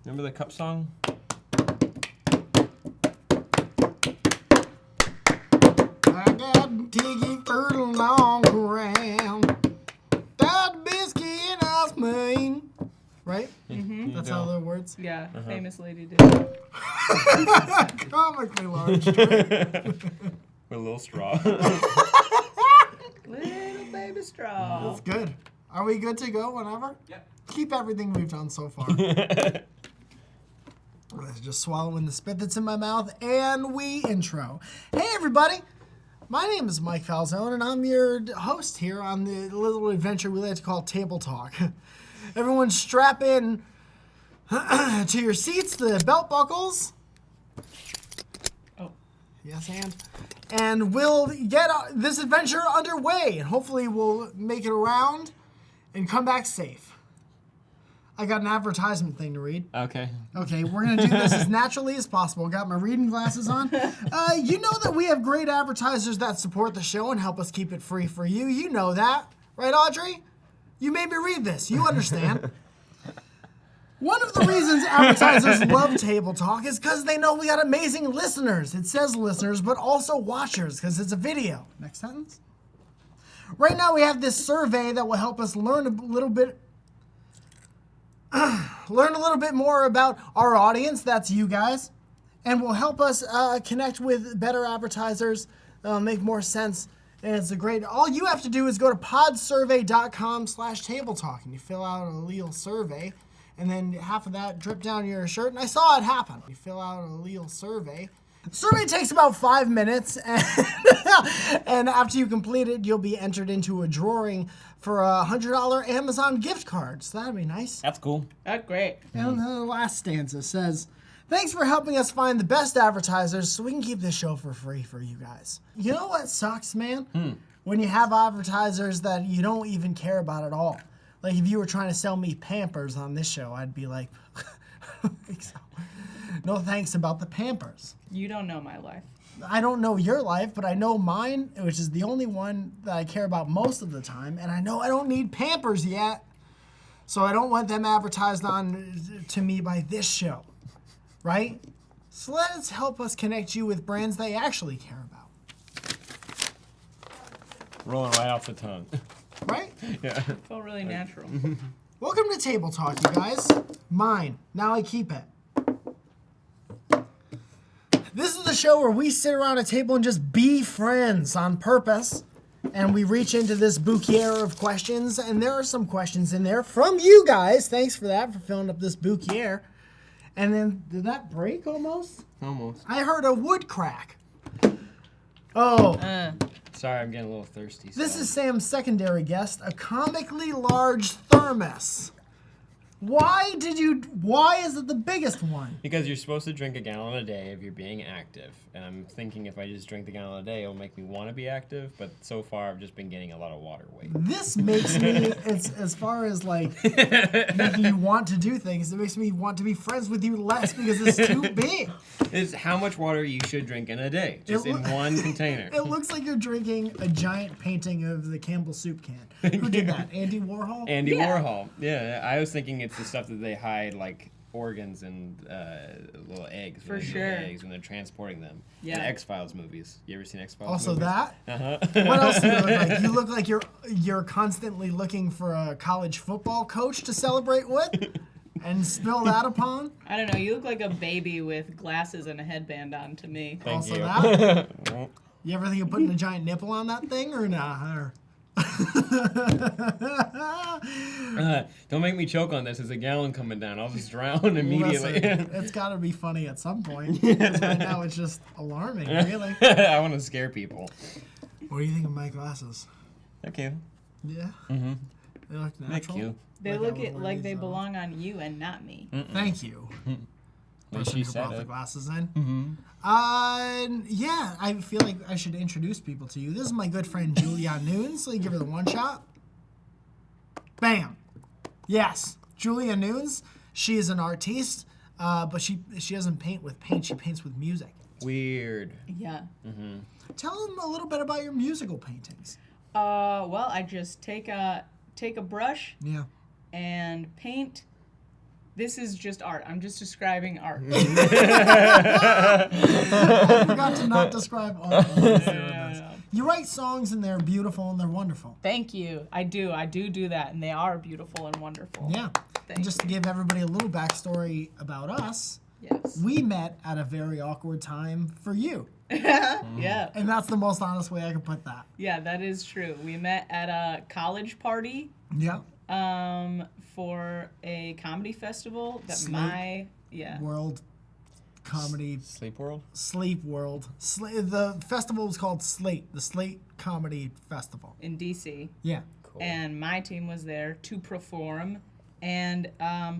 Remember the cup song? I got Tiggy turtle on around. That biscuit ice cream. Right? Mm-hmm. That's how the words. Yeah, Uh-huh. famous lady did. Comically large. With a little straw. Little baby straw. That's good. Are we good to go whenever? Yep. Keep everything we've done so far. Let's just swallow in the spit that's in my mouth, and we intro. Hey, everybody. My name is Mike Falzone, and I'm your host here on the little adventure we like to call Table Talk. Everyone strap in to your seats, the belt buckles. Oh. Yes, and we'll get this adventure underway, and hopefully we'll make it around and come back safe. I got an advertisement thing to read. Okay. Okay, we're going to do this as naturally as possible. Got my reading glasses on. You know that we have great advertisers that support the show and help us keep it free for you. You know that. Right, Audrey? You made me read this. You understand. One of the reasons advertisers love Table Talk is because they know we got amazing listeners. It says listeners, but also watchers because it's a video. Next sentence. Right now we have this survey that will help us learn a little bit more about our audience, that's you guys, and will help us connect with better advertisers, make more sense, and it's a great, all you have to do is go to podsurvey.com/tabletalk, and you fill out a little survey, and then half of that drip down your shirt, and I saw it happen. You fill out a little survey. The survey takes about 5 minutes, and after you complete it, you'll be entered into a drawing for a $100 Amazon gift card. So that'd be nice. That's cool. That's great. And the last stanza says, thanks for helping us find the best advertisers so we can keep this show for free for you guys. You know what sucks, man? When you have advertisers that you don't even care about at all. Like if you were trying to sell me Pampers on this show, I'd be like, no thanks about the Pampers. You don't know my life. I don't know your life, but I know mine, which is the only one that I care about most of the time. And I know I don't need Pampers yet. So I don't want them advertised on to me by this show. Right? So let's help us connect you with brands they actually care about. Rolling right off the tongue. Right? Yeah. Felt really natural. Welcome to Table Talk, you guys. Mine. Now I keep it. This is the show where we sit around a table and just be friends on purpose. And we reach into this bouquier of questions. And there are some questions in there from you guys. Thanks for that, for filling up this bouquier. And then, did that break almost? Almost. I heard a wood crack. Oh. Sorry, I'm getting a little thirsty. This is Sam's secondary guest, a comically large thermos. Why is it the biggest one? Because you're supposed to drink a gallon a day if you're being active. And I'm thinking if I just drink the gallon a day, it'll make me want to be active. But so far, I've just been getting a lot of water weight. This makes me, it's as far as like making you want to do things, it makes me want to be friends with you less because it's too big. It's how much water you should drink in a day, just in one container. It looks like you're drinking a giant painting of the Campbell soup can. Who did that? Andy Warhol? Andy Yeah. Warhol. Yeah, I was thinking it's the stuff that they hide, like organs and little eggs. For when they do sure. Eggs when they're transporting them. Yeah. The X-Files movies. You ever seen X-Files Also movies? that? Uh-huh. What else do you look like? You look like you're constantly looking for a college football coach to celebrate with and spill that upon. I don't know. You look like a baby with glasses and a headband on to me. Thank Also you. that? You ever think of putting a giant nipple on that thing or nah? Or... Don't make me choke on this. There's a gallon coming down. I'll just drown immediately. Listen, it's got to be funny at some point. 'Cause right now it's just alarming, really. I want to scare people. What do you think of my glasses? Okay. Yeah? Mm-hmm. They look Thank natural? you. They Like I look would it wear like these they on. belong on you and not me. Thank you. At least Person she who said brought the it. glasses in. Mm-hmm. Yeah, I feel like I should introduce people to you. This is my good friend Julia Nunes. So you give her the one shot. Bam. Yes, Julia Nunes. She is an artiste, but she doesn't paint with paint. She paints with music. Weird. Yeah. Mm-hmm. Tell them a little bit about your musical paintings. Well, I just take a brush Yeah. and paint This is just art. I'm just describing art. I forgot to not describe art. No. You write songs and they're beautiful and they're wonderful. Thank you. I do that, and they are beautiful and wonderful. Yeah. Thank And just to give everybody a little backstory about us, Yes. we met at a very awkward time for you. Yeah. And that's the most honest way I can put that. Yeah, that is true. We met at a college party Yeah. for a comedy festival that Slate. yeah. World Comedy Sleep World? Sleep World. The festival was called Slate, the Slate Comedy Festival. in DC. Yeah. Cool. And my team was there to perform. And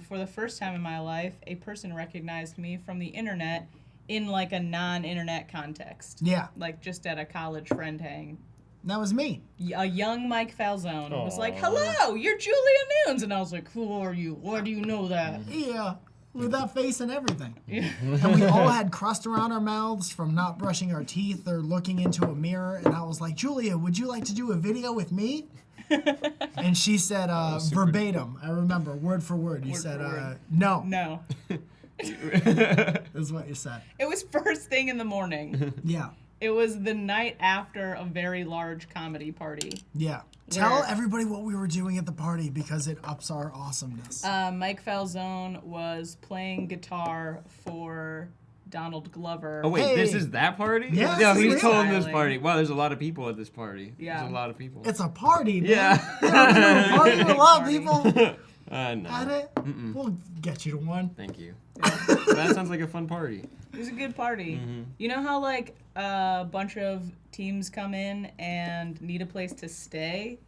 for the first time in my life, a person recognized me from the internet in like a non-internet context. Yeah. Like just at a college friend hang. That was me. A young Mike Falzone was like, Aw. "Hello, you're Julia Nunes," and I was like, "Who are you? Why do you know that?" Yeah. With that face and everything. Yeah. And we all had crust around our mouths from not brushing our teeth or looking into a mirror. And I was like, "Julia, would you like to do a video with me?" And she said, verbatim, I remember, word for word. You Word said, for word. no, No, is what you said. it was first thing in the morning. Yeah. It was the night after a very large comedy party. Yeah. Tell Where- everybody what we were doing at the party because it ups our awesomeness. Mike Falzone was playing guitar for Donald Glover. Oh wait, this Hey. is that party? Yes, Yeah, it he's is. told this Styling. party. Wow, there's a lot of people at this party. Yeah. There's a lot of people. It's a party, man. Yeah. Yeah, a party with a lot of Party. people No. at it. We'll get you to one. Thank you. That sounds like a fun party. It was a good party. Mm-hmm. You know how like a bunch of teams come in and need a place to stay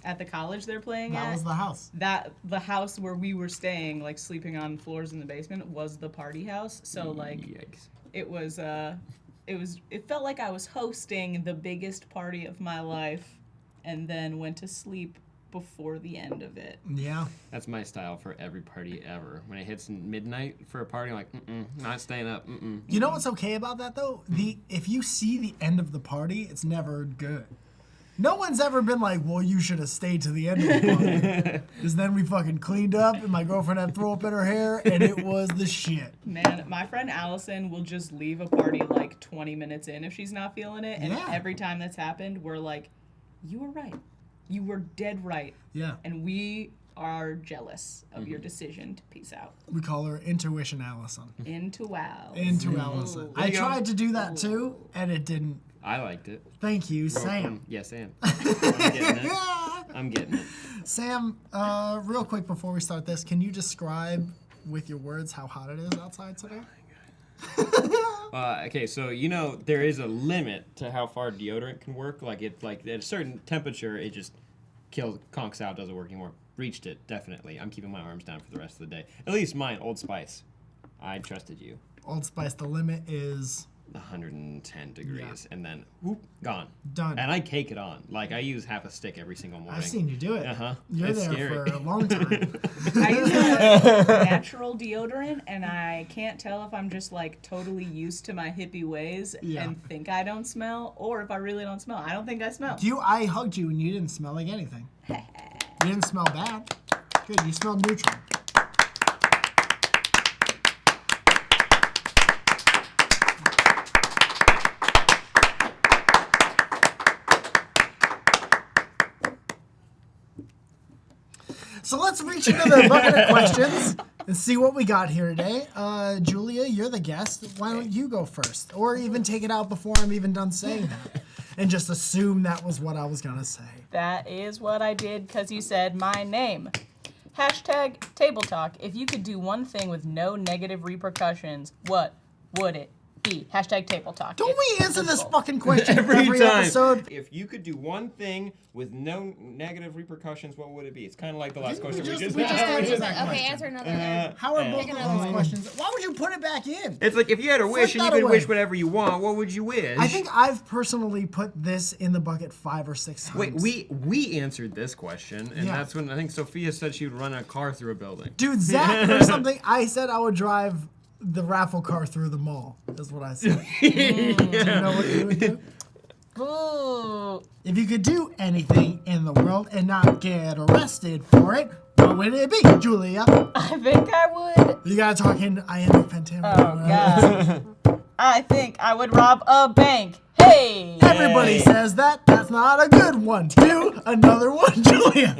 at the college they're playing That at? was the house. That the house where we were staying, like sleeping on floors in the basement, was the party house. So like Yikes. it felt like I was hosting the biggest party of my life and then went to sleep before the end of it. Yeah. That's my style for every party ever. When it hits midnight for a party, I'm like, not staying up. You know what's okay about that though? If you see the end of the party, it's never good. No one's ever been like, well, you should have stayed to the end of the party. Because then we fucking cleaned up and my girlfriend had throw up in her hair and it was the shit. Man, my friend Allison will just leave a party like 20 minutes in if she's not feeling it. And Yeah. every time that's happened, we're like, you were right. You were dead right. Yeah. And we are jealous of your decision to peace out. We call her Intuition Allison. Into wow. Into Allison. I you go. tried to do that too and it didn't. I liked it. Thank you, Sam. Yeah, Sam. I'm getting it. Yeah. I'm getting it. Sam, real quick before we start this, can you describe with your words how hot it is outside today? Okay, so you know there is a limit to how far deodorant can work. Like at a certain temperature, it just conks out, doesn't work anymore. Reached it, definitely. I'm keeping my arms down for the rest of the day. At least mine, Old Spice. I trusted you. Old Spice, the limit is 110 degrees, and then whoop, gone. done. And I cake it on. Like I use half a stick every single morning. I've seen you do it. Uh-huh. You're It's there scary. for a long time. I use a natural deodorant, and I can't tell if I'm just like totally used to my hippie ways Yeah. and think I don't smell, or if I really don't smell. I don't think I smell. I hugged you and you didn't smell like anything. You didn't smell bad. Good, you smelled neutral. So let's reach into the bucket of questions and see what we got here today. Julia, you're the guest. Why don't you go first? Or even take it out before I'm even done saying that. And just assume that was what I was going to say. That is what I did because you said my name. Hashtag table talk. If you could do one thing with no negative repercussions, what would it be? Hashtag table talk. Don't we answer this simple. fucking question every episode? If you could do one thing with no negative repercussions, what would it be? It's kind of like the last Didn't question we we just- just we just had. answered that Okay, question. answer another then. How are both Pick of another those one. questions? Why would you put it back in? It's like if you had a wish and you that could away. wish whatever you want, what would you wish? I think I've personally put this in the bucket 5 or 6 times. Wait, we answered this question, and Yeah. that's when I think Sophia said she would run a car through a building. Dude, Zach or something, I said I would drive the raffle car through the mall. Is what I said. Do you know what you would do? Ooh. If you could do anything in the world and not get arrested for it, what would it be, Julia? I think I would. You gotta talk in iambic pentameter. Oh, God. I think I would rob a bank. Hey! Everybody says that. That's not a good one. Do another one, Julia.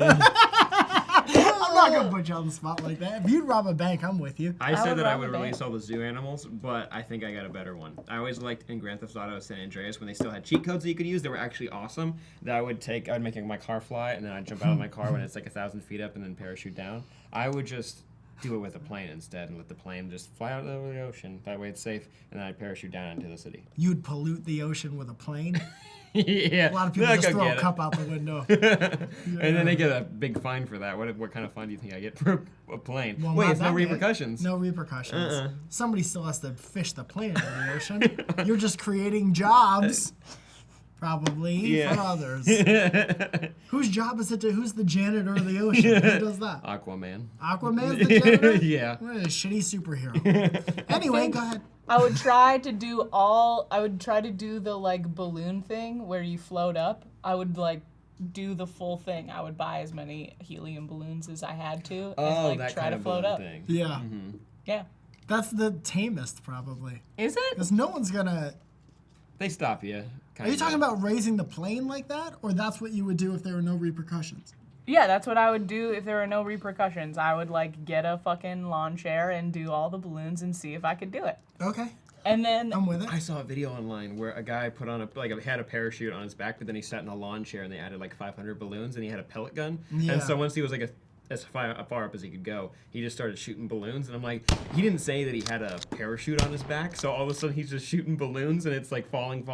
I'm not gonna put you on the spot like that. If you'd rob a bank, I'm with you. I said would that I rob would a bank. release all the zoo animals, but I think I got a better one. I always liked in Grand Theft Auto San Andreas when they still had cheat codes that you could use. They were actually awesome. That I would make my car fly, and then I'd jump out of my car when it's like 1,000 feet up, and then parachute down. I would just do it with a plane instead, and let the plane just fly out over the ocean. That way it's safe, and then I'd parachute down into the city. You'd pollute the ocean with a plane. Yeah, A lot of people just throw a cup out the window. And then they get a big fine for that. What kind of fine do you think I get for a plane? Well, Wait, not it's no that big. repercussions. No repercussions. Somebody still has to fish the plane into the ocean. You're just creating jobs, probably, for others. Whose job is it to? Who's the janitor of the ocean? Who does that? Aquaman. Aquaman's the janitor? Yeah. What a shitty superhero. Anyway, go ahead. I would try to do the like balloon thing where you float up. I would like do the full thing. I would buy as many helium balloons as I had to and like that try kind to of float balloon up. thing. Yeah. Yeah. That's the tamest, probably. Is it? Because no one's gonna. They stop you. Are you talking about raising the plane like that? Or that's what you would do if there were no repercussions? Yeah, that's what I would do if there were no repercussions. I would like get a fucking lawn chair and do all the balloons and see if I could do it. Okay. And then I'm with it. I saw a video online where a guy put on had a parachute on his back, but then he sat in a lawn chair and they added like 500 balloons and he had a pellet gun. Yeah. And so once he was like as far up as he could go, he just started shooting balloons. And I'm like, he didn't say that he had a parachute on his back, so all of a sudden he's just shooting balloons and it's like falling,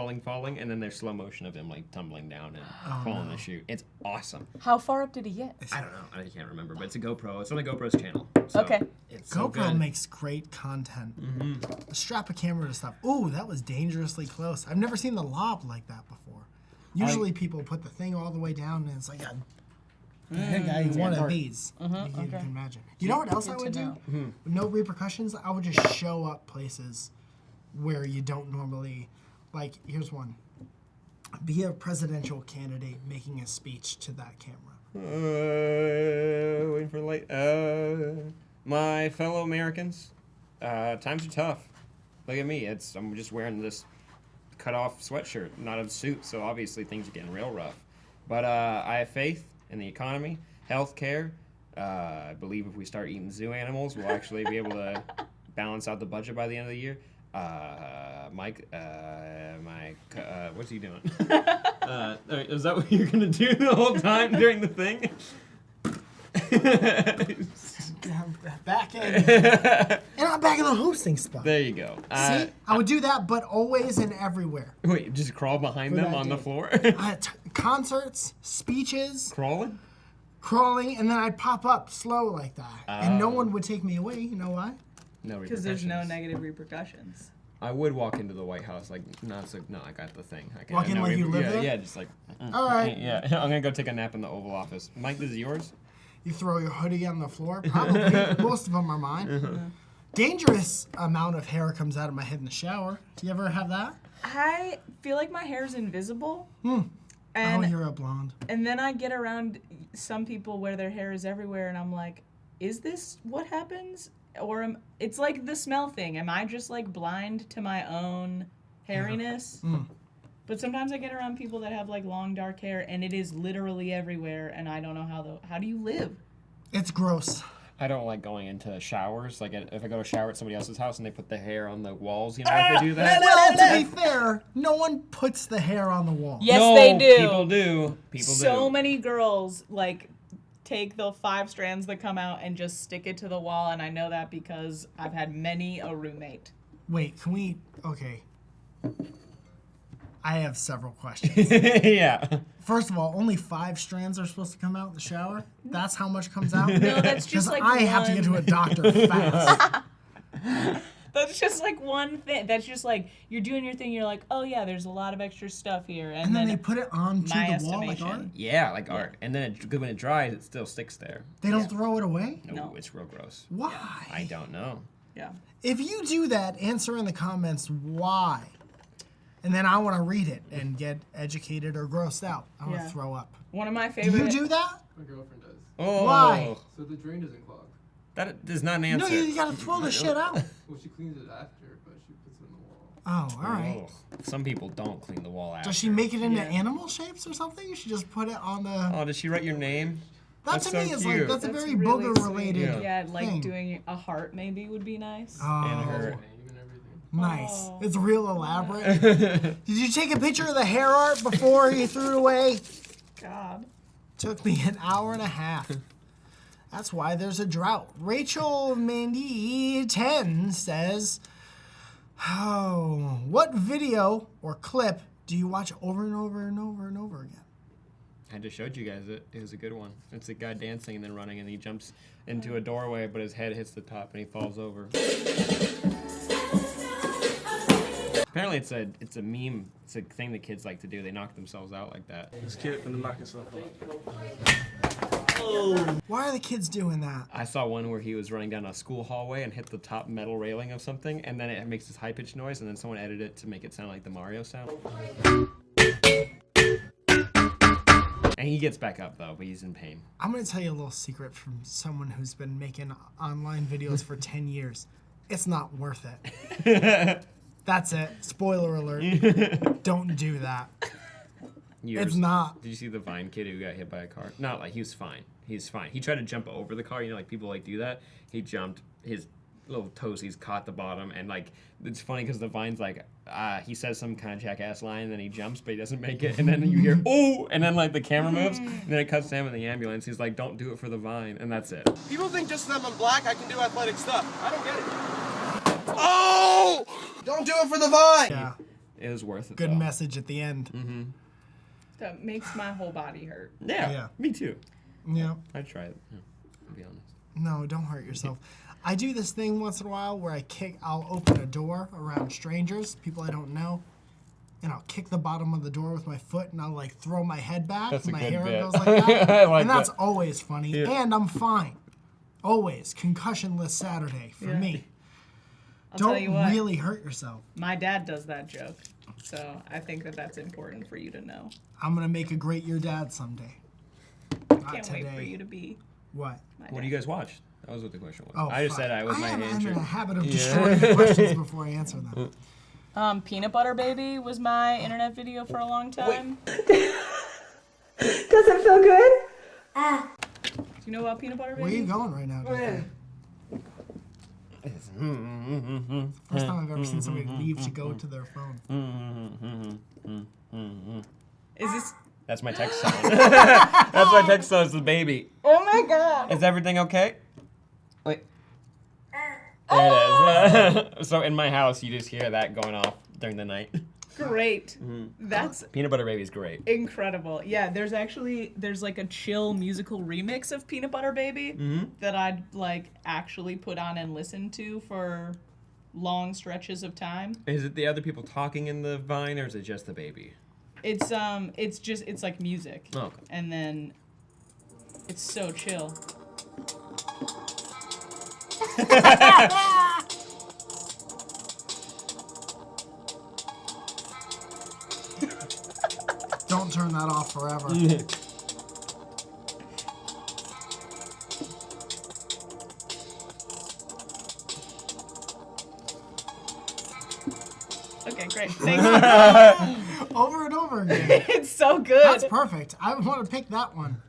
and then there's slow motion of him like tumbling down and falling the chute. It's awesome. how far up did he get? I don't know. I can't remember, but it's a GoPro. It's on the GoPro's channel. So Okay. It's so GoPro good. makes great content. Strap a camera to stuff. Ooh, that was dangerously close. I've never seen the lob like that before. Usually people put the thing all the way down and it's like a one of these. You can imagine. You know what else I Good would to do? know. With no repercussions, I would just show up places where you don't normally, like, here's one. Be a presidential candidate making a speech to that camera. Waiting for light. My fellow Americans, times are tough. Look at me. I'm just wearing this cut-off sweatshirt, not a suit, so obviously things are getting real rough. But I have faith in the economy, healthcare. I believe if we start eating zoo animals, we'll actually be able to balance out the budget by the end of the year. Mike, what's he doing? Is that what you're gonna do the whole time during the thing? Back in. And I'm back in the hosting spot. There you go. See, I would do that, but always and everywhere. Wait, just crawl behind For them that on the day. floor? Concerts, speeches, Crawling? crawling, and then I'd pop up slow like that. And no one would take me away. You know why? No Because there's no repercussions. negative repercussions. I would walk into the White House like, no, I got the thing. I Walk in no like you live yeah, there? Yeah, just like, All right. yeah. I'm gonna go take a nap in the Oval Office. Mike, this is yours? You throw your hoodie on the floor. Probably. Most of them are mine. Dangerous amount of hair comes out of my head in the shower. Do you ever have that? I feel like my hair's invisible. Oh, And you're a blonde. and then I get around some people where their hair is everywhere, and I'm like, is this what happens? Or it's like the smell thing. Am I just like blind to my own hairiness? But sometimes I get around people that have like long dark hair, and it is literally everywhere, and I don't know how do you live? It's gross. I don't like going into showers. Like if I go to shower at somebody else's house and they put the hair on the walls, you know, if they do that. Well, to be fair, no one puts the hair on the wall. Yes, No, they do. People do. People do. So many girls like take the 5 strands that come out and just stick it to the wall, and I know that because I've had many a roommate. Wait, can we? Okay. I have several questions. Yeah. First of all, only 5 strands are supposed to come out in the shower. That's how much comes out. No, that's just Because like I have to get to a one. doctor fast. That's just like one thing. That's just like you're doing your thing. You're like, oh yeah, there's a lot of extra stuff here, And then they put it onto my the wall like art. estimation. Yeah, like art. And then when it dries, it still sticks there. They don't throw it away. No. It's real gross. Why? I don't know. Yeah. If you do that, answer in the comments why. and then I want to read it and get educated or grossed out. I want to Yeah. throw up. One of my Do favorite. you do that? My girlfriend does. Oh. Why? So the drain doesn't clog. That is not an No, answer. you gotta throw the shit out. Well, she cleans it after, but she puts it in the wall. Oh, all right. Oh, some people don't clean the wall after. Does she make it into Yeah. animal shapes or something? You should just put it on the. Oh, did she write your name? That that's to so me is cute. like that's a That's very really booger sweet. related. Yeah, like thing. doing a heart maybe would be nice. Oh, And her. Name and everything. nice. Oh. It's real elaborate. Did you take a picture of the hair art before you threw it away? God. Took me an hour and a half. That's why there's a drought. Rachel Mandy 10 says, "Oh, what video or clip do you watch over and over and over and over again?" I just showed you guys it. It was a good one. It's a guy dancing and then running, and he jumps into a doorway, but his head hits the top and he falls over. Apparently, it's a meme. It's a thing that kids like to do. They knock themselves out like that. This kid finna knock himself out. Why are the kids doing that? I saw one where he was running down a school hallway and hit the top metal railing of something, and then it makes this high-pitched noise, and then someone edited it to make it sound like the Mario sound. And he gets back up, though, but he's in pain. I'm going to tell you a little secret from someone who's been making online videos for 10 years. It's not worth it. That's it. Spoiler alert. Don't do that. It's not. Did you see the Vine kid who got hit by a car? Not like, he was fine. He's fine. He tried to jump over the car. You know, like people like do that. He jumped. His little toesies caught the bottom, and like it's funny because the Vine's like he says some kind of jackass line, and then he jumps, but he doesn't make it, and then you hear oh, and then like the camera moves, and then it cuts to him in the ambulance. He's like, "Don't do it for the Vine," and that's it. People think just because I'm black, I can do athletic stuff. I don't get it. Oh! Don't do it for the Vine! Yeah. It was worth it. Good though. message at the end. That makes my whole body hurt. Yeah, Yeah. me too. Yeah. I'd try it. Yeah, I'll be honest. No, don't hurt yourself. I do this thing once in a while where I'll open a door around strangers, people I don't know, and I'll kick the bottom of the door with my foot, and I'll like throw my head back. That's a my good hair bit. goes like that. I like and that's that. always funny. Yeah. And I'm fine. Always. Concussionless Saturday for Yeah. me. I'll Don't tell you what. really hurt yourself. My dad does that joke, so I think that's important for you to know. I'm going to make a great your dad someday. Can't wait for you to be What? my What do dad. you guys watch? That was what the question was. Oh, I just fuck. said I was my I'm answer. in a habit of destroying the questions before I answer them. Peanut Butter Baby was my internet video for a long time. Does it feel good? Do you know about Peanut Butter Baby? Where are you going right now, Jeffrey? First time I've ever seen somebody leave to go to their phone. Is this? That's my text sound. That's my text sound. It's the baby. Oh my god! Is everything okay? Wait. There it is. So in my house, you just hear that going off during the night. Great. That's Peanut Butter Baby is great. incredible. Yeah, there's like a chill musical remix of Peanut Butter Baby that I'd like actually put on and listen to for long stretches of time. Is it the other people talking in the Vine, or is it just the baby? It's like music. Oh, okay. And then it's so chill. Don't turn that off forever. Okay, great. Thanks. Over and over again. It's so good. That's perfect. I want to pick that one.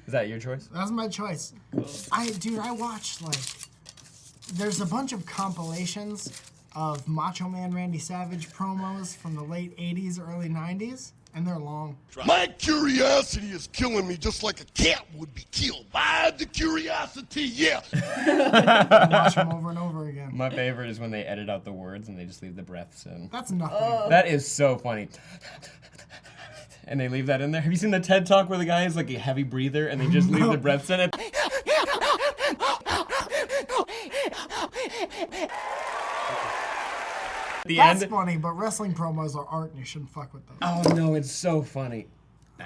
Is that your choice? That's my choice. I watched there's a bunch of compilations of Macho Man Randy Savage promos from the late 80s, early 90s, and they're long. My curiosity is killing me just like a cat would be killed by the curiosity, yeah. Watch them over and over again. My favorite is when they edit out the words and they just leave the breaths in. That's nothing. That is so funny. And they leave that in there. Have you seen the TED Talk where the guy is like a heavy breather and they just leave the breaths in it? The That's end. funny, but wrestling promos are art and you shouldn't fuck with them. Oh no, it's so funny.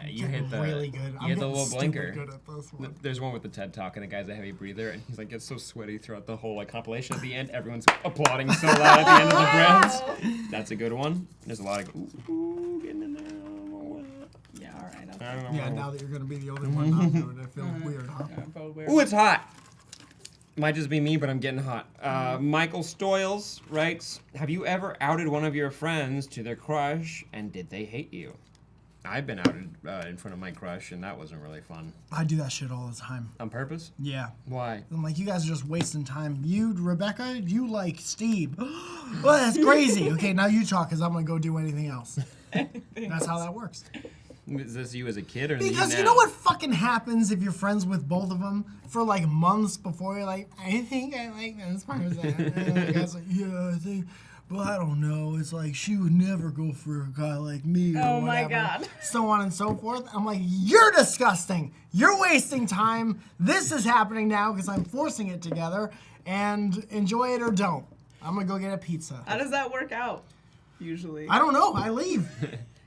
You hit the really good. You I'm hit the getting little stupid blinker. good at this one. There's one with the TED Talk, and the guy's a heavy breather, and he's like gets so sweaty throughout the whole like compilation. At the end, everyone's applauding so loud at the end of the breaths. That's a good one. There's a lot of ooh, getting in there. Yeah, all right. I don't know. Yeah, now that you're gonna be the only one not doing it, it feels weird, huh? Ooh, it's hot. Might just be me, but I'm getting hot. Michael Stoyles writes, have you ever outed one of your friends to their crush, and did they hate you? I've been outed in front of my crush, and that wasn't really fun. I do that shit all the time. On purpose? Yeah. Why? I'm like, you guys are just wasting time. You, Rebecca, you like Steve. Well, that's crazy. Okay, now you talk, because I'm going to go do anything else. That's how that works. Is this you as a kid or Because you you now? know what fucking happens if you're friends with both of them for like months before you're like, I think I like this person. And the guy's like, yeah, I think, but I don't know. It's like she would never go for a guy like me or Oh my whatever. God. So on and so forth. I'm like, you're disgusting. You're wasting time. This is happening now because I'm forcing it together. And enjoy it or don't. I'm going to go get a pizza. How does that work out? Usually. I don't know. I leave.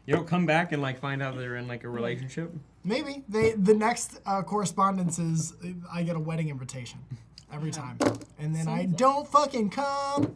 You don't come back and like find out they're in like a relationship? Maybe. The next correspondence is I get a wedding invitation every time. And then I don't fucking come.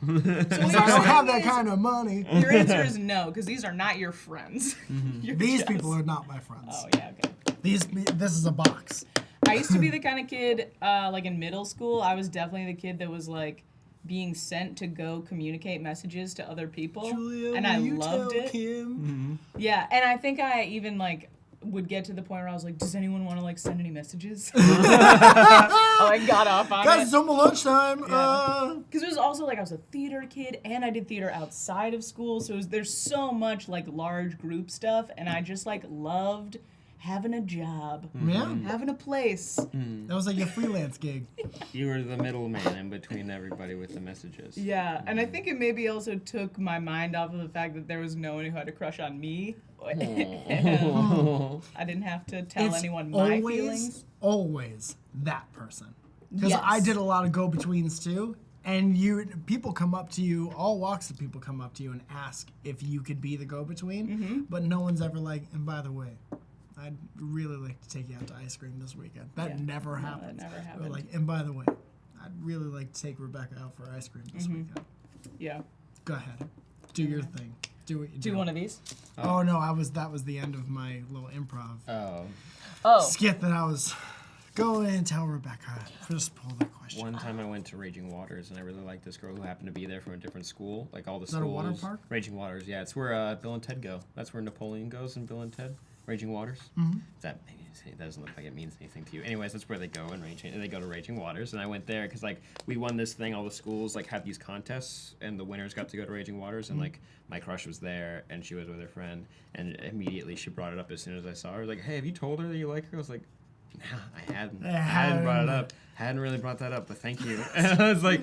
Because I don't have that kind of money. Your answer is no, because these are not your friends. These people are not my friends. Oh, yeah, okay. This is a box. I used to be the kind of kid, like in middle school, I was definitely the kid that was like being sent to go communicate messages to other people. Julia, and I will you loved tell it. Kim? Yeah, and I think I even like would get to the point where I was like, does anyone want to like send any messages? I got off on Guys, it. it's almost lunchtime. Because it was also like I was a theater kid and I did theater outside of school, so there's so much like large group stuff, and I just like loved having a job, Yeah. having a place. That was like your freelance gig. You were the middleman in between everybody with the messages. Yeah, and I think it maybe also took my mind off of the fact that there was no one who had a crush on me. I didn't have to tell anyone my feelings. Always that person. Because Yes. I did a lot of go-betweens too. And people come up to you, all walks of people come up to you and ask if you could be the go-between. But no one's ever like, and by the way, I'd really like to take you out to ice cream this weekend. That never happened. That never Or happened. like, and by the way, I'd really like to take Rebecca out for ice cream this weekend. Yeah. Go ahead. Do your thing. Do what you do. Do one of these. Oh no, that was the end of my little improv Oh. skit that I was go and tell Rebecca. Just pull the question. One time I went to Raging Waters, and I really liked this girl who happened to be there from a different school. Like all the that a schools. water park? Raging Waters, yeah. It's where Bill and Ted go. That's where Napoleon goes in Bill and Ted. Raging Waters. That doesn't look like it means anything to you. Anyways, that's where they go and they go to Raging Waters, and I went there because like we won this thing. All the schools like had these contests, and the winners got to go to Raging Waters. And like my crush was there, and she was with her friend, and immediately she brought it up as soon as I saw her. Like, hey, have you told her that you like her? I was like, nah, I hadn't. I hadn't brought it up. Hadn't really brought that up, but thank you. And I was like,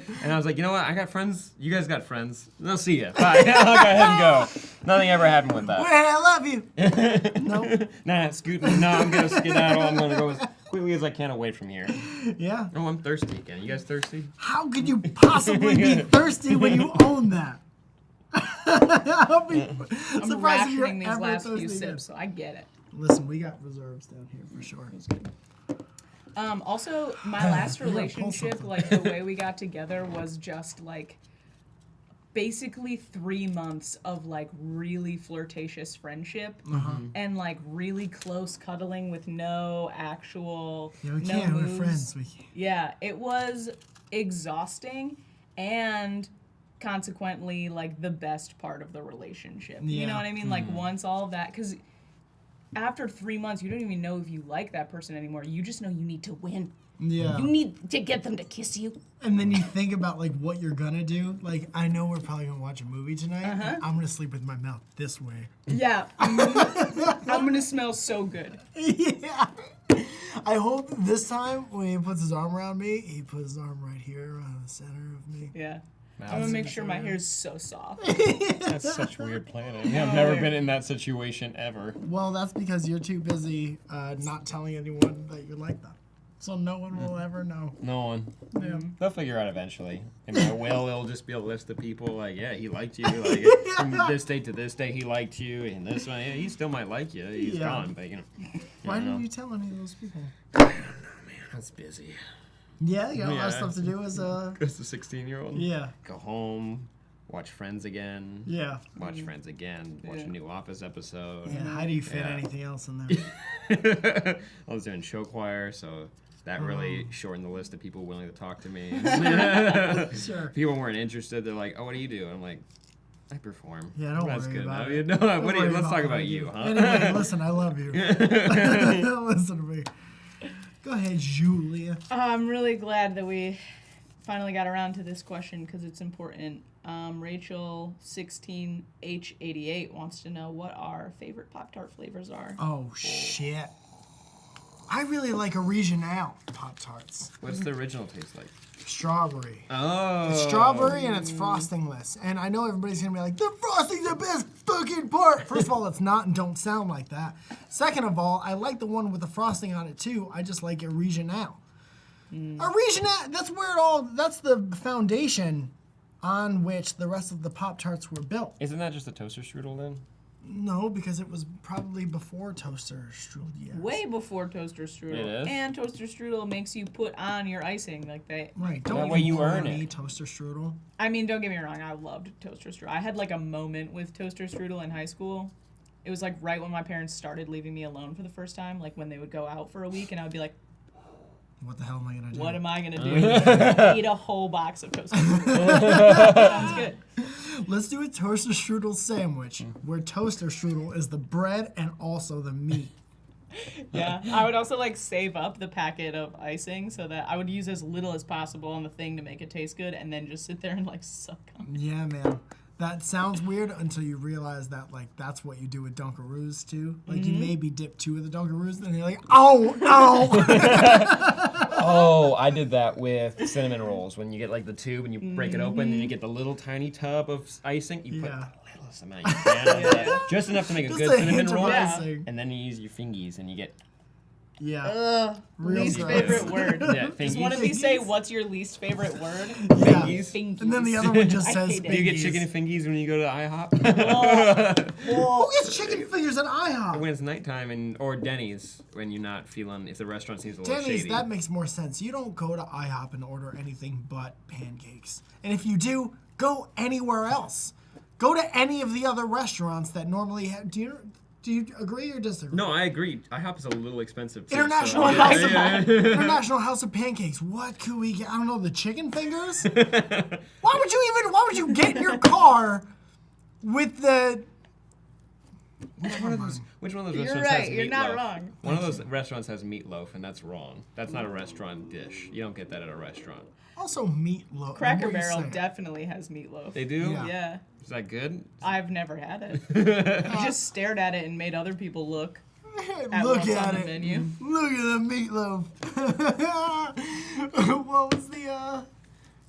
you know what? I got friends. You guys got friends. I'll see ya. Bye. I'll go ahead and go. Nothing ever happened with that. Wait, I love you. Nope. Nah, scoot me. No, I'm gonna skedaddle. I'm gonna go as quickly as I can away from here. Yeah. Oh, I'm thirsty again. You guys thirsty? How could you possibly be thirsty when you own that? I'll be I'm surprised if you're rationing these ever last few thirsty again. sips, so I get it. Listen, we got reserves down here for sure. Also, my last You're gonna pull relationship, something. like the way we got together was just like basically 3 months of like really flirtatious friendship and like really close cuddling with no actual Yeah, we no can't. moves. We're friends. We can't. Yeah, it was exhausting and consequently like the best part of the relationship. You Yeah. know what I mean? Like once all of that, because after 3 months, you don't even know if you like that person anymore. You just know you need to win. Yeah. You need to get them to kiss you. And then you think about like what you're gonna do. Like I know we're probably gonna watch a movie tonight. But I'm gonna sleep with my mouth this way. Yeah. I'm gonna smell so good. Yeah. I hope this time when he puts his arm around me, he puts his arm right here around the center of me. Yeah. I'm gonna make sure my hair's so soft. That's such weird planning. I've never been in that situation ever. Well, that's because you're too busy not telling anyone that you're like that. So no one will ever know. No one. Yeah. They'll figure out eventually. And my will, it'll just be a list of people like, yeah, he liked you. Like, from this date to this date, he liked you. And this one, yeah, he still might like you. He's gone, but you know. Why didn't you tell any of those people? Man, I was busy. Yeah, you got a lot of stuff to do as a... As a 16-year-old. Yeah. Go home, watch Friends again. Yeah. Watch Friends again. Watch a new Office episode. And how do you fit anything else in there? I was doing show choir, so that really shortened the list of people willing to talk to me. Sure. People weren't interested. They're like, "Oh, what do you do?" I'm like, "I perform." Yeah, don't That's worry good. about No, it. no, Don't what do you, worry let's about talk what I about do. you, huh? Anyway, listen, I love you. Listen to me. Go ahead, Julia. I'm really glad that we finally got around to this question because it's important. Rachel 16H88 wants to know what our favorite Pop-Tart flavors are. Oh, shit. I really like Original Pop-Tarts. What's the original taste like? Strawberry. Oh. It's strawberry and it's frostingless. And I know everybody's going to be like, the frosting's the best fucking part. First of all, it's not and don't sound like that. Second of all, I like the one with the frosting on it too. I just like Original. Original, that's where it all, that's the foundation on which the rest of the Pop-Tarts were built. Isn't that just a toaster strudel then? No, because it was probably before toaster strudel. Yes. Way before toaster strudel. It is? And toaster strudel makes you put on your icing like they. Right. That Don't way even you call earn me it. toaster strudel. I mean, don't get me wrong, I loved toaster strudel. I had like a moment with toaster strudel in high school. It was like right when my parents started leaving me alone for the first time, like when they would go out for a week, and I would be like, What the hell am I gonna do? what am I gonna do? Eat a whole box of toaster strudel. Sounds good. Let's do a toaster strudel sandwich where toaster strudel is the bread and also the meat. Yeah, I would also like save up the packet of icing so that I would use as little as possible on the thing to make it taste good, and then just sit there and like suck on it. Yeah, man. That sounds weird until you realize that like that's what you do with Dunkaroos too. Like you maybe dip 2 of the Dunkaroos, and you're like, oh, Oh, I did that with cinnamon rolls. When you get like the tube and you break it open, and you get the little tiny tub of icing, you put Yeah. the littlest amount you can of that, just enough to make a Just good a cinnamon hint of roll. icing. And then you use your fingies, and you get Yeah. Real Least gross. favorite word. yeah, Just fingies. one of these say, what's your least favorite word? Yeah. Fingies. Fingies. And then the other one just I says hate it. Do you get fingies. chicken and fingies when you go to IHOP? Who gets chicken fingers at IHOP? When it's nighttime, or Denny's when you're not feeling, if the restaurant seems a little Denny's, shady. that makes more sense. You don't go to IHOP and order anything but pancakes. And if you do, go anywhere else. Go to any of the other restaurants that normally have. Do you agree or disagree? No, I agree. IHOP is a little expensive too. International so, House of International House of Pancakes. What could we get? I don't know, the chicken fingers? Why would you get in your car with the Which one of those You're restaurants right, has you're not meatloaf? wrong. One of those restaurants has meatloaf, and that's wrong. That's not a restaurant dish. You don't get that at a restaurant. also meatloaf? Cracker What are you Barrel saying? definitely has meatloaf. They do? Yeah. Yeah. Is that good? I've never had it. I just stared at it and made other people look at Look what's at on it. the menu. Look at the meatloaf.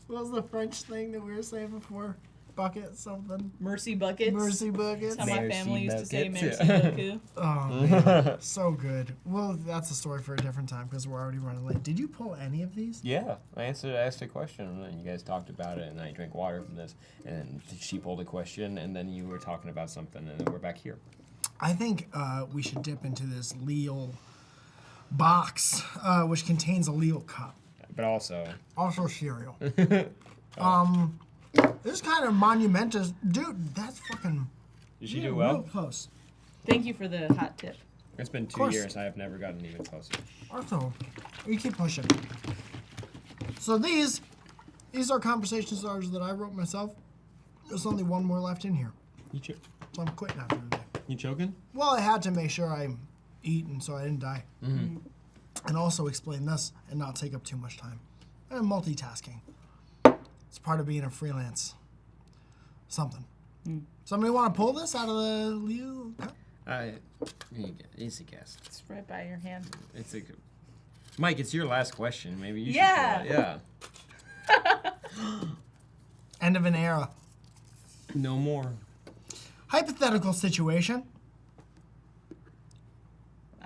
What was the French thing that we were saying before? Bucket something. Mercy buckets. Mercy buckets. That's how my Mercy family used to say buckets. mercy bucket. Oh man, so good. Well, that's a story for a different time because we're already running late. Did you pull any of these? Yeah. I asked a question, and then you guys talked about it, and I drank water from this, and she pulled a question, and then you were talking about something, and then we're back here. I think we should dip into this Leal box, which contains a Leal cup. But also, Also cereal. This is kind of monumentous. Dude, that's fucking did she real do well? close. Thank you for the hot tip. It's been 2 course. years. I have never gotten even closer. Also, you keep pushing. So these are conversation starters that I wrote myself. There's only one more left in here. So I'm quitting after today. You choking? Well, I had to make sure I'm eating so I didn't die. And also explain this and not take up too much time. And multitasking. It's part of being a freelance. Something. Somebody want to pull this out of the Leo cup? Easy guess. It's right by your hand. It's a, Mike, it's your last question. Maybe you Yeah. should. Yeah. End of an era. No more. Hypothetical situation.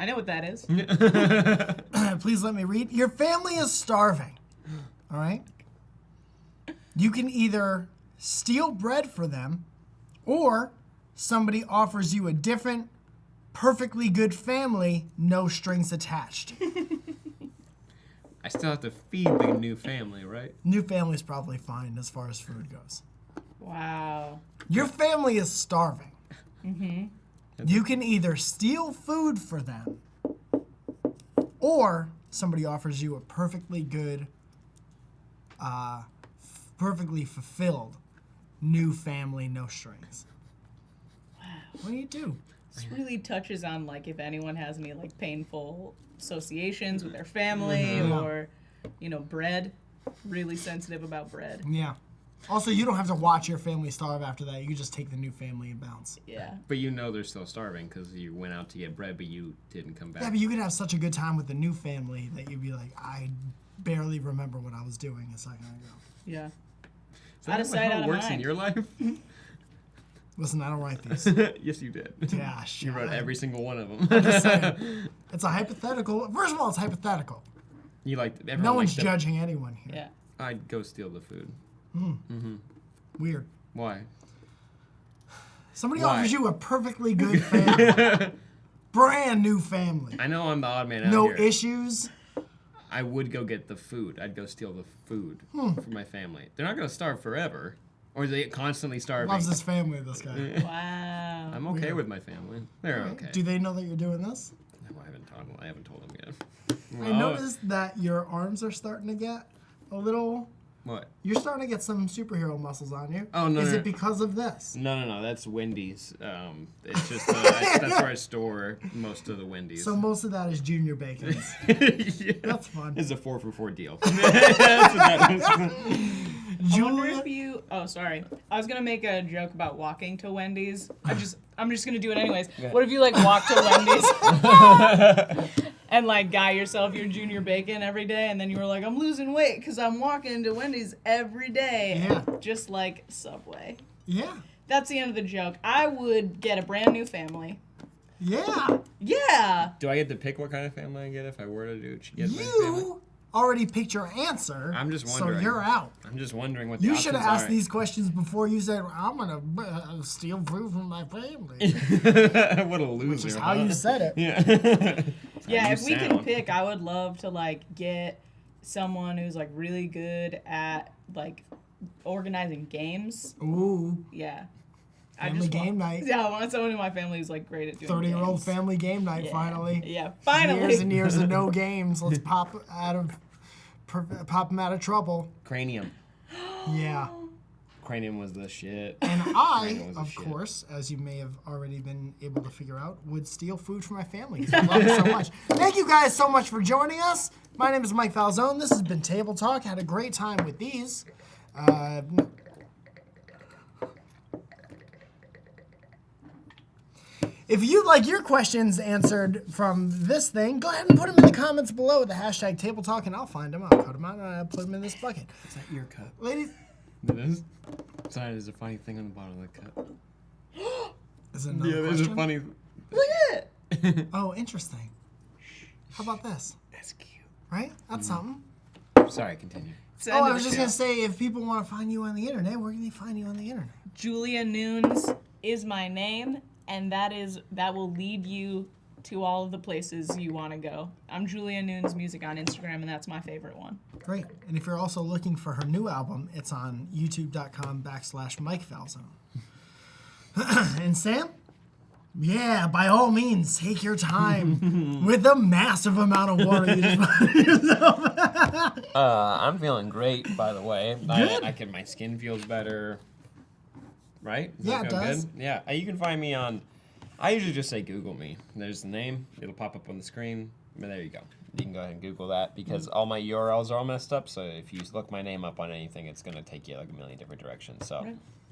I know what that is. Please let me read. Your family is starving. All right? You can either steal bread for them, or somebody offers you a different, perfectly good family, no strings attached. I still have to feed the new family, right? New family's probably fine as far as food goes. Wow. Your family is starving. You can either steal food for them, or somebody offers you a perfectly good, perfectly fulfilled new family, no strings. Wow. What do you do? This really touches on like if anyone has any like painful associations with their family or, you know, bread. Really sensitive about bread. Yeah. Also, you don't have to watch your family starve after that. You can just take the new family and bounce. Yeah. But you know they're still starving because you went out to get bread, but you didn't come back. Yeah, but you could have such a good time with the new family that you'd be like, I barely remember what I was doing a second ago. Yeah. Is that Out of sight, how out it of works in mind. your life? Listen, I don't write these. Yes, you did. Yeah, You wrote every single one of them. Just saying. It's a hypothetical. First of all, it's hypothetical. You like everyone No one's likes judging anyone here. Yeah. I'd go steal the food. Weird. Why? Somebody Why? offers you a perfectly good family. Brand new family. I know I'm the odd man out No here. issues. I would go get the food. I'd go steal the food for my family. They're not going to starve forever. Or are they constantly starving? Loves his family, this guy. Wow. I'm okay Weird. with my family. They're okay. Do they know that you're doing this? No, I haven't told them yet. I noticed that your arms are starting to get a little... What? You're starting to get some superhero muscles on you. Oh, no, Is no. it because of this? No. That's Wendy's. It's just that's where I store most of the Wendy's. So most of that is Junior Bacon's. Yeah. That's fun. It's a 4-for-4 deal. That's what that is. I wonder Julia? if you. Oh, sorry. I was gonna make a joke about walking to Wendy's. I'm just gonna do it anyways. What if you like walk to Wendy's and like guy yourself your Junior Bacon every day, and then you were like, I'm losing weight because I'm walking to Wendy's every day, Yeah. just like Subway. Yeah. That's the end of the joke. I would get a brand new family. Yeah. Yeah. Do I get to pick what kind of family I get if I were to get my family? You already picked your answer. I'm just So wondering. you're out. I'm just wondering what the You options should have asked are. these questions before you said, I'm going to steal food from my family. What a loser. Which is how you said it. Yeah. Yeah, you if we can sound. pick, I would love to like get someone who's like really good at like organizing games. Ooh. Yeah. Family game night. Yeah, I want someone in my family who's like great at doing 30-year-old games. family game night, Yeah. finally. Yeah, finally. Years and years of no games. Let's pop them out of trouble. Cranium. Yeah. Cranium was the shit. And I, Cranium was the of shit. course, as you may have already been able to figure out, would steal food from my family. 'Cause I love it so much. Thank you guys so much for joining us. My name is Mike Falzone. This has been Table Talk. Had a great time with these. If you'd like your questions answered from this thing, go ahead and put them in the comments below with the hashtag Table Talk, and I'll find them. I'll cut them out and I'll put them in this bucket. Is that your cup? Ladies, It is? Sorry, there's a funny thing on the bottom of the cup. is it another Yeah, there's question? a funny... Look at it. Oh, interesting. How about this? That's cute. Right? That's something. Sorry, continue. It's the Oh, end I of was the just show. going to say, if people want to find you on the internet, where can they find you on the internet? Julia Nunes is my name, and that will lead you to all of the places you want to go. I'm Julia Nunes Music on Instagram, and that's my favorite one. Great. And if you're also looking for her new album, it's on youtube.com/Mike Falzone. And Sam? Yeah, by all means, take your time with the massive amount of water you just put in yourself. I'm feeling great, by the way. Good. My skin feels better. Right? Yeah, it feel does. Good? Yeah, you can find me on... I usually just say Google me. There's the name. It'll pop up on the screen. But there you go. You can go ahead and Google that because all my URLs are all messed up. So if you look my name up on anything, it's going to take you like a million different directions. So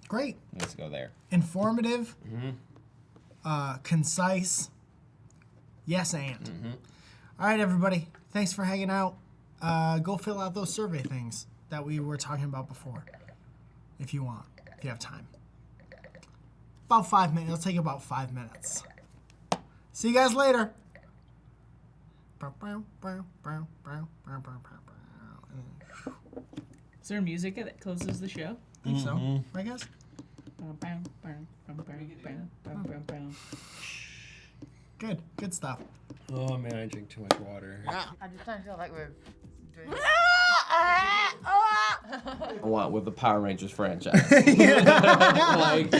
Great. let's go there. Informative, concise, yes and. All right, everybody. Thanks for hanging out. Go fill out those survey things that we were talking about before, if you want, if you have time. About 5 minutes. It'll take about 5 minutes. See you guys later. Is there music that closes the show? I think so, I guess. Good stuff. Oh man, I drink too much water. I just don't feel like we're doing What with the Power Rangers franchise? Like,